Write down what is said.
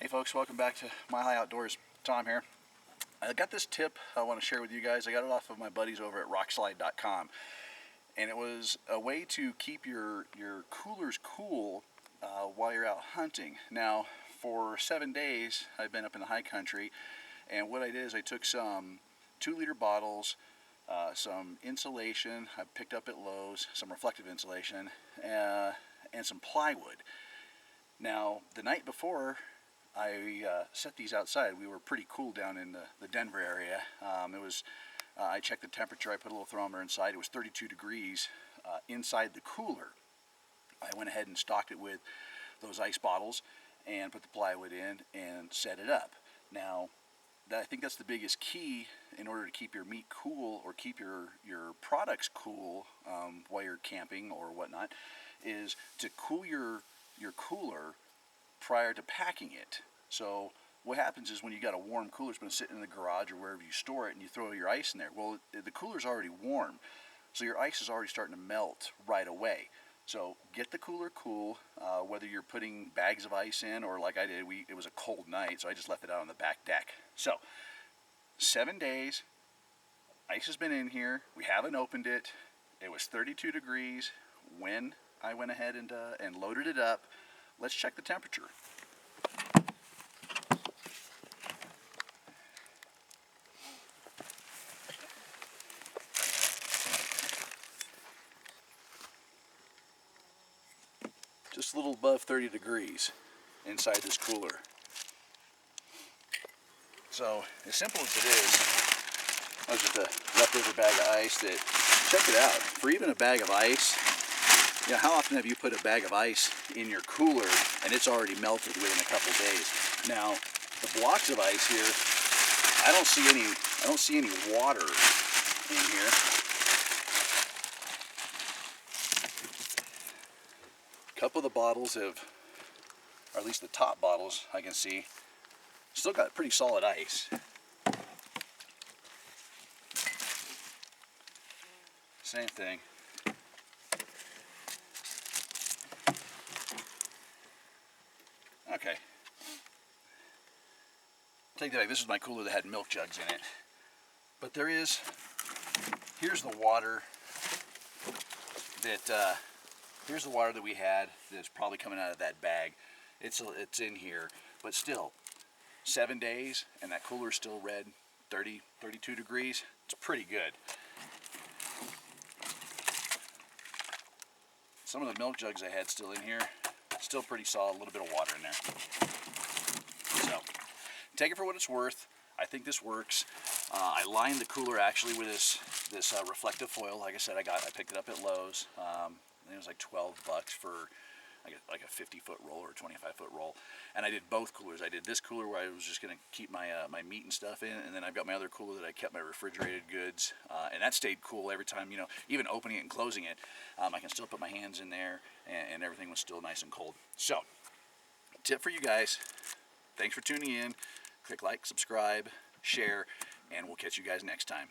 Hey folks, welcome back to Mile High Outdoors. Tom here. I got this tip I want to share with you guys. I got it off of my buddies over at rockslide.com, and it was a way to keep your coolers cool while you're out hunting. Now, for 7 days, I've been up in the high country, and what I did is I took some 2-liter bottles, some insulation I picked up at Lowe's, some reflective insulation, and some plywood. Now, the night before, I set these outside. We were pretty cool down in the Denver area. I checked the temperature. I put a little thermometer inside. It was 32 degrees inside the cooler. I went ahead and stocked it with those ice bottles and put the plywood in and set it up. Now, I think that's the biggest key in order to keep your meat cool or keep your products cool while you're camping or whatnot, is to cool your cooler prior to packing it. So what happens is when you got a warm cooler, it's been sitting in the garage or wherever you store it, and you throw your ice in there, well, the cooler's already warm, so your ice is already starting to melt right away. So get the cooler cool, whether you're putting bags of ice in or like I did, it was a cold night, so I just left it out on the back deck. So 7 days, ice has been in here, we haven't opened it, it was 32 degrees when I went ahead and loaded it up. Let's check the temperature. Just a little above 30 degrees inside this cooler. So, as simple as it is, that was just a leftover bag of ice that, check it out, for even a bag of ice, you know, how often have you put a bag of ice in your cooler and it's already melted within a couple days? Now, the blocks of ice here, I don't see any water in here. A couple of the bottles have, or at least the top bottles I can see, still got pretty solid ice. Same thing. Okay. Take that back. This is my cooler that had milk jugs in it. But here's the water that we had that's probably coming out of that bag. It's in here, but still, 7 days and that cooler's still red, 30, 32 degrees. It's pretty good. Some of the milk jugs I had still in here, still pretty solid, a little bit of water in there. So, take it for what it's worth. I think this works. I lined the cooler actually with this reflective foil. Like I said, I picked it up at Lowe's. I think it was like $12 for like a 50-foot roll or a 25-foot roll. And I did both coolers. I did this cooler where I was just going to keep my meat and stuff in, and then I've got my other cooler that I kept my refrigerated goods, and that stayed cool every time, you know, even opening it and closing it. I can still put my hands in there, and everything was still nice and cold. So, tip for you guys. Thanks for tuning in. Click like, subscribe, share, and we'll catch you guys next time.